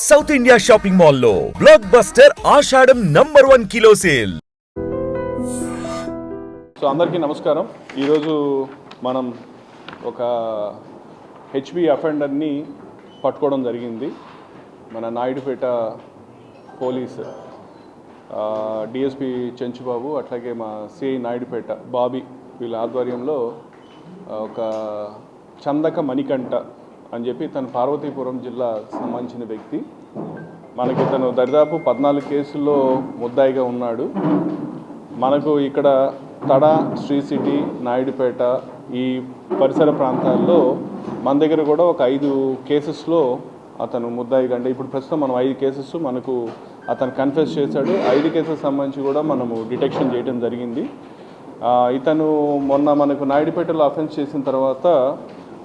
South India shopping మాల్లో block buster ఆషాఢం #1 kilo sale. So అందరికీ నమస్కారం. ఈరోజు మనం ఒక హెచ్బి అఫెండర్ని పట్టుకోవడం జరిగింది. మన నాయుడుపేట పోలీసు డిఎస్పి చెంచుబాబు అట్లాగే మా సిఐ నాయుడుపేట బాబీ వీళ్ళ ఆధ్వర్యంలో ఒక చందక మణికంఠ అని చెప్పి తను పార్వతీపురం జిల్లా సంబంధించిన వ్యక్తి. మనకి తను దరిదాపు 14 కేసుల్లో ముద్దాయిగా ఉన్నాడు. మనకు ఇక్కడ తడ, శ్రీ సిటీ, నాయుడుపేట ఈ పరిసర ప్రాంతాల్లో మన దగ్గర కూడా ఒక 5 కేసెస్లో అతను ముద్దాయిగా, అంటే ఇప్పుడు ప్రస్తుతం మనం 5 కేసెస్ మనకు అతను కన్ఫెస్ చేశాడు. 5 కేసెస్ సంబంధించి కూడా మనము డిటెక్షన్ చేయడం జరిగింది. ఇతను మొన్న మనకు నాయుడుపేటలో అఫెన్స్ చేసిన తర్వాత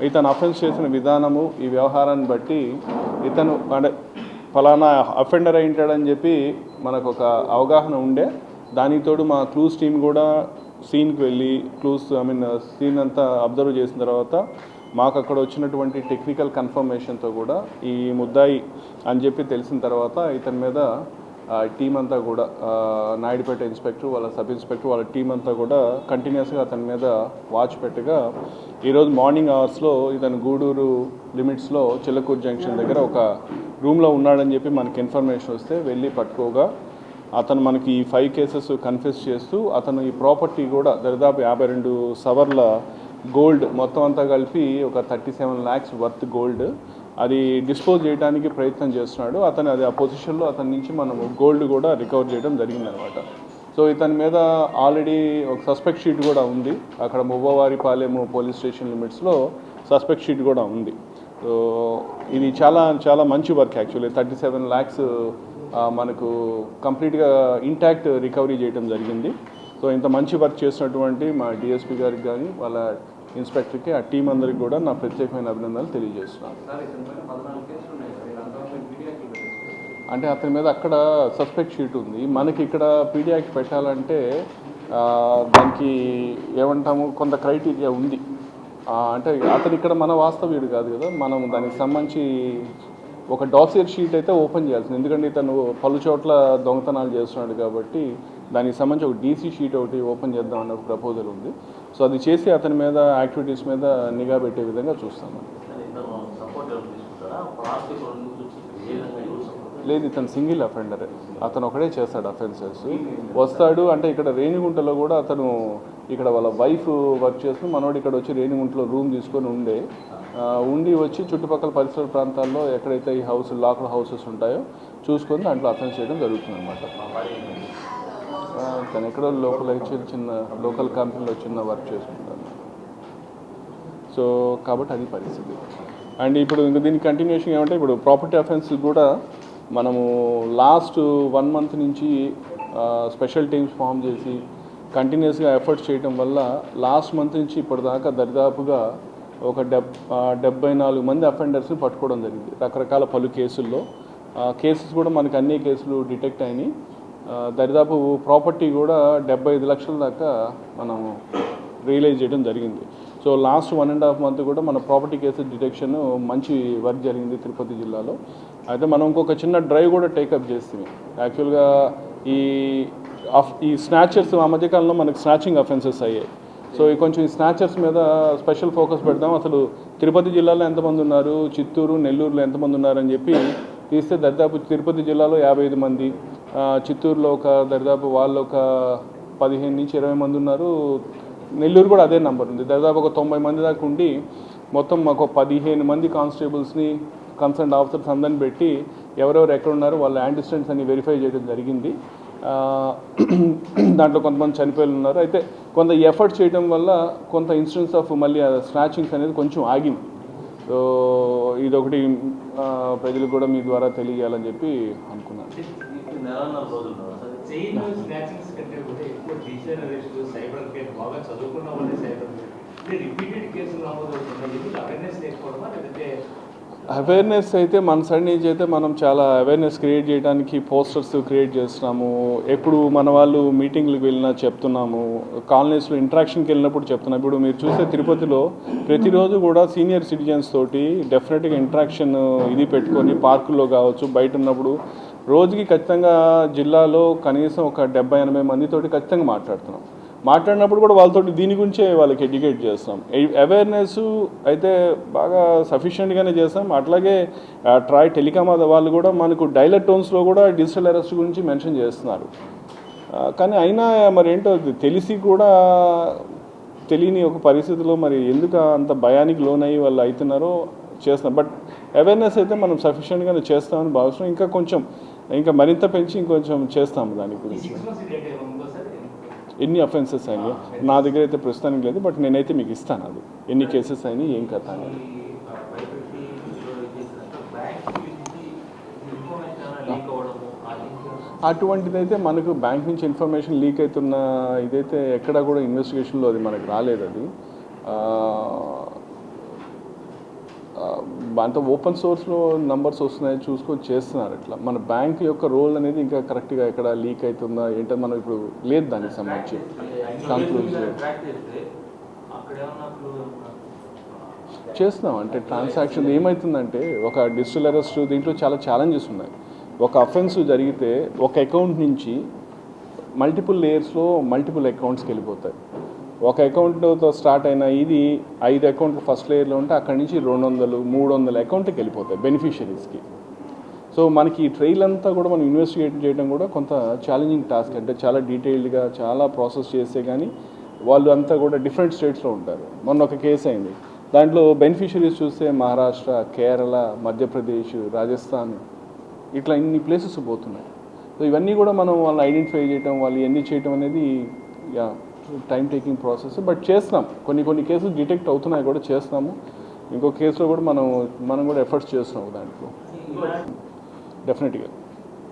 ఇతను అఫెన్స్ చేసిన విధానము, ఈ వ్యవహారాన్ని బట్టి ఇతను అంటే ఫలానా అఫెండర్ అయింటాడని చెప్పి మనకు ఒక అవగాహన ఉండే. దానితోడు మా క్లూస్ టీం కూడా సీన్కి వెళ్ళి సీన్ అంతా అబ్జర్వ్ చేసిన తర్వాత మాకు అక్కడ వచ్చినటువంటి టెక్నికల్ కన్ఫర్మేషన్తో కూడా ఈ ముద్దాయి అని చెప్పి తెలిసిన తర్వాత ఇతని మీద టీం అంతా కూడా నాయుడుపేట ఇన్స్పెక్టర్, వాళ్ళ సబ్ ఇన్స్పెక్టర్, వాళ్ళ టీం అంతా కూడా కంటిన్యూస్గా అతని మీద వాచ్ పెట్టగా ఈరోజు మార్నింగ్ అవర్స్లో ఇతను గూడూరు లిమిట్స్లో చిల్లకూరు జంక్షన్ దగ్గర ఒక రూమ్లో ఉన్నాడని చెప్పి మనకి ఇన్ఫర్మేషన్ వస్తే వెళ్ళి పట్టుకోగా అతను మనకి ఈ 5 కేసెస్ కన్ఫెస్ చేస్తూ అతను ఈ ప్రాపర్టీ కూడా దరిదాపు 52 సవర్ల గోల్డ్ మొత్తం అంతా కలిపి ఒక 37 lakhs వర్త్ గోల్డ్ అది డిస్పోజ్ చేయడానికి ప్రయత్నం చేస్తున్నాడు. అతను అది ఆ పొజిషన్లో అతని నుంచి మనము గోల్డ్ కూడా రికవర్ చేయడం జరిగిందనమాట. సో ఇతని మీద ఆల్రెడీ ఒక సస్పెక్ట్ షీట్ కూడా ఉంది. అక్కడ మువ్వవారిపాలెం పోలీస్ స్టేషన్ లిమిట్స్లో సస్పెక్ట్ షీట్ కూడా ఉంది. సో ఇది చాలా చాలా మంచి వర్క్. యాక్చువల్లీ 37 lakhs మనకు కంప్లీట్గా ఇంటాక్ట్ రికవరీ చేయడం జరిగింది. సో ఇంత మంచి వర్క్ చేసినటువంటి మా డిఎస్పీ గారికి కానీ వాళ్ళ ఇన్స్పెక్టర్కి, ఆ టీం అందరికి కూడా నా ప్రత్యేకమైన అభినందనలు తెలియజేస్తున్నాను. అంటే అతని మీద అక్కడ సస్పెక్ట్ షీట్ ఉంది. మనకి ఇక్కడ పీడీ యాక్ట్ పెట్టాలంటే దానికి ఏమంటాము కొంత క్రైటీరియా ఉంది. అంటే అతను ఇక్కడ మన వాస్తవ్యుడు కాదు కదా, మనం దానికి సంబంధించి ఒక డాసియర్ షీట్ అయితే ఓపెన్ చేయాల్సింది. ఎందుకంటే ఇతను పలు చోట్ల దొంగతనాలు చేస్తున్నాడు కాబట్టి దానికి సంబంధించి ఒక డీసీ షీట్ ఒకటి ఓపెన్ చేద్దాం అన్న ప్రపోజల్ ఉంది. సో అది చేసి అతని మీద యాక్టివిటీస్ మీద నిఘా పెట్టే విధంగా చూస్తాను. లేదు, ఇతను సింగిల్ అఫెండరే. అతను ఒకడే చేస్తాడు అఫెన్సెస్. వస్తాడు అంటే ఇక్కడ రేణిగుంటలో కూడా అతను ఇక్కడ వాళ్ళ వైఫ్ వర్క్ చేస్తూ మనోడు ఇక్కడ వచ్చి రేణిగుంటలో రూమ్ తీసుకొని ఉండి వచ్చి చుట్టుపక్కల పరిసర ప్రాంతాల్లో ఎక్కడైతే ఈ లాక్డ్ హౌసెస్ ఉంటాయో చూసుకొని దాంట్లో అఫెన్స్ చేయడం జరుగుతుంది అనమాట. తను ఎక్కడో చిన్న లోకల్ కంపెనీలో చిన్న వర్క్ చేసుకుంటాను. సో కాబట్టి అది పరిస్థితి. అండ్ ఇప్పుడు ఇంకా దీనికి కంటిన్యూషన్ ఏమంటే ఇప్పుడు ప్రాపర్టీ అఫెన్స్ కూడా మనము లాస్ట్ 1 month నుంచి స్పెషల్ టీమ్స్ ఫామ్ చేసి కంటిన్యూస్గా ఎఫర్ట్స్ చేయడం వల్ల లాస్ట్ మంత్ నుంచి ఇప్పటిదాకా దరిదాపుగా ఒక 74 మంది అఫెండర్స్ని పట్టుకోవడం జరిగింది. రకరకాల పలు కేసుల్లో కేసెస్ కూడా మనకి అన్ని కేసులు డిటెక్ట్ అయినాయి. దరిదాపు ప్రాపర్టీ కూడా 75 లక్షల దాకా మనము రియలైజ్ చేయడం జరిగింది. సో లాస్ట్ 1.5 month కూడా మన ప్రాపర్టీ కేసెస్ డిటెక్షన్ మంచి వర్క్ జరిగింది తిరుపతి జిల్లాలో. అయితే మనం ఇంకొక చిన్న డ్రైవ్ కూడా టేకప్ చేస్తుంది. యాక్చువల్గా ఈ స్నాచర్స్ ఆ మధ్యకాలంలో మనకు స్నాచింగ్ అఫెన్సెస్ అయ్యాయి. సో కొంచెం ఈ స్నాచర్స్ మీద స్పెషల్ ఫోకస్ పెడదాం. అసలు తిరుపతి జిల్లాలో ఎంతమంది ఉన్నారు, చిత్తూరు, నెల్లూరులో ఎంతమంది ఉన్నారని చెప్పి తీస్తే దరిదాపు తిరుపతి జిల్లాలో 55 మంది, చిత్తూరులో ఒక దరిదాపు వాళ్ళు ఒక 15 నుంచి 20 మంది ఉన్నారు. నెల్లూరు కూడా అదే నెంబర్ ఉంది. దాదాపు ఒక 90 మంది దాకా ఉండి మొత్తం మాకు 15 మంది కానిస్టేబుల్స్ని కన్సర్న్ ఆఫీసర్స్ అందరిని పెట్టి ఎవరెవరు ఎక్కడ ఉన్నారో వాళ్ళ యాంటిస్టెంట్స్ అన్ని వెరిఫై చేయడం జరిగింది. దాంట్లో కొంతమంది చనిపోయి ఉన్నారు. అయితే కొంత ఎఫర్ట్ చేయడం వల్ల కొంత ఇన్సిడెన్స్ ఆఫ్ మళ్ళీ స్నాచింగ్స్ అనేది కొంచెం ఆగింది. సో ఇదొకటి ప్రజలకు కూడా మీ ద్వారా తెలియజేయాలని చెప్పి అనుకున్నాను. అవేర్నెస్ అయితే మన సైడ్ నుంచి అయితే మనం చాలా అవేర్నెస్ క్రియేట్ చేయడానికి పోస్టర్స్ క్రియేట్ చేస్తున్నాము. ఎప్పుడు మన వాళ్ళు మీటింగ్లకు వెళ్ళినా చెప్తున్నాము, కాలనీస్లో ఇంట్రాక్షన్కి వెళ్ళినప్పుడు చెప్తున్నాము. ఇప్పుడు మీరు చూస్తే తిరుపతిలో ప్రతిరోజు కూడా సీనియర్ సిటిజన్స్ తోటి డెఫినెట్గా ఇంట్రాక్షన్ ఇది పెట్టుకొని పార్కుల్లో కావచ్చు, బయట ఉన్నప్పుడు రోజుకి ఖచ్చితంగా జిల్లాలో కనీసం ఒక 70-80 మందితోటి ఖచ్చితంగా మాట్లాడినప్పుడు కూడా వాళ్ళతో దీని గురించే వాళ్ళకి ఎడ్యుకేట్ చేస్తాం. అవేర్నెస్ అయితే బాగా సఫిషియెంట్గానే చేస్తాం. అట్లాగే ట్రాయ్ టెలికామ్ వాళ్ళు కూడా మనకు డైలర్ టోన్స్లో కూడా డిజిటల్ అరెస్ట్ గురించి మెన్షన్ చేస్తున్నారు. కానీ అయినా మరి ఏంటో తెలిసి కూడా తెలియని ఒక పరిస్థితిలో మరి ఎందుకు అంత భయానికి లోనయ్యి వాళ్ళు అవుతున్నారో చేస్తాం. బట్ అవేర్నెస్ అయితే మనం సఫిషియెంట్గానే చేస్తామని భావిస్తున్నాం. ఇంకా మరింత పెంచి ఇంకొంచెం చేస్తాము దాని గురించి. ఎన్ని అఫెన్సెస్ అయినాయి నా దగ్గర అయితే ప్రస్తుతానికి లేదు, బట్ నేనైతే మీకు ఇస్తాను అది ఎన్ని కేసెస్ అయినాయి ఏం కథ అనేది. అటువంటిదైతే మనకు బ్యాంక్ నుంచి ఇన్ఫర్మేషన్ లీక్ అవుతున్న ఇదైతే ఎక్కడా కూడా ఇన్వెస్టిగేషన్లో అది మనకు రాలేదు. అది అంత ఓపెన్ సోర్స్లో నంబర్స్ వస్తున్నాయి చూసుకొని చేస్తున్నారు. ఇట్లా మన బ్యాంక్ యొక్క రోల్ అనేది ఇంకా కరెక్ట్గా ఎక్కడ లీక్ అవుతుందా ఏంటో మనం ఇప్పుడు లేదు దానికి సంబంధించి కంక్లూజన్ చేస్తున్నాం. అంటే ట్రాన్సాక్షన్ ఏమవుతుందంటే ఒక డిజిటల్ అరెస్ట్ దీంట్లో చాలా ఛాలెంజెస్ ఉన్నాయి. ఒక అఫెన్స్ జరిగితే ఒక అకౌంట్ నుంచి మల్టిపుల్ లేయర్స్లో మల్టిపుల్ అకౌంట్స్కి వెళ్ళిపోతాయి. ఒక అకౌంట్తో స్టార్ట్ అయిన ఇది 5 అకౌంట్లు ఫస్ట్ లేయర్లో ఉంటే అక్కడి నుంచి 200-300 అకౌంట్కి వెళ్ళిపోతాయి బెనిఫిషరీస్కి. సో మనకి ఈ ట్రైల్ అంతా కూడా మనం ఇన్వెస్టిగేట్ చేయడం కూడా కొంత ఛాలెంజింగ్ టాస్క్. అంటే చాలా డీటెయిల్డ్గా చాలా ప్రాసెస్ చేస్తే కానీ వాళ్ళు అంతా కూడా డిఫరెంట్ స్టేట్స్లో ఉంటారు. మొన్న ఒక కేసు అయింది, దాంట్లో బెనిఫిషరీస్ చూస్తే మహారాష్ట్ర, కేరళ, మధ్యప్రదేశ్, రాజస్థాన్ ఇట్లా ఇన్ని ప్లేసెస్ పోతున్నాయి. సో ఇవన్నీ కూడా మనం వాళ్ళని ఐడెంటిఫై చేయడం, వాళ్ళు ఇవన్నీ చేయడం అనేది టైం టేకింగ్ ప్రాసెస్. బట్ చేస్తాం, కొన్ని కేసులు డిటెక్ట్ అవుతున్నాయి కూడా చేస్తాము. ఇంకో కేసులో కూడా మనం కూడా ఎఫర్ట్స్ చేస్తున్నాము దాంట్లో డెఫినెట్గా.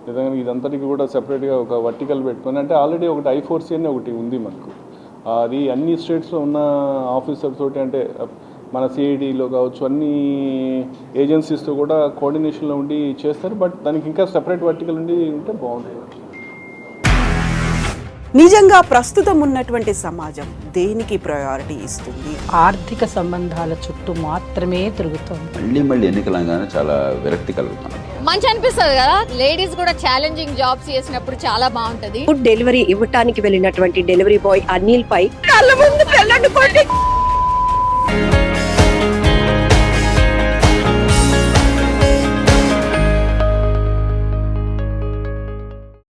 నిజంగా ఇదంతటికి కూడా సెపరేట్గా ఒక వర్టికల్ పెట్టుకొని, అంటే ఆల్రెడీ ఒకటి I4C అని ఒకటి ఉంది మనకు. అది అన్ని స్టేట్స్లో ఉన్న ఆఫీసర్ తోటి, అంటే మన CIDలో కావచ్చు అన్ని ఏజెన్సీస్తో కూడా కోఆర్డినేషన్లో ఉండి చేస్తారు. బట్ దానికి ఇంకా సెపరేట్ వర్టికల్ ఉండి ఉంటే బాగుంటుంది. నిజంగా ప్రస్తుతం ఉన్నటువంటి సమాజం దేనికి ప్రయారిటీ ఇస్తుంది? ఆర్థిక సంబంధాల చుట్టూ మాత్రమే తిరుగుతోంది. మళ్ళీ ఎన్నికలంగానే చాలా విరక్తి కలుగుతాను. మంచి అనిపిస్తుంది కదా, లేడీస్ కూడా ఛాలెంజింగ్ జాబ్స్ చేసినప్పుడు చాలా బాగుంటది. ఫుడ్ డెలివరీ ఇవ్వటానికి వెళ్ళినటువంటి డెలివరీ బాయ్ అనిల్ పై కళ్ళ ముందు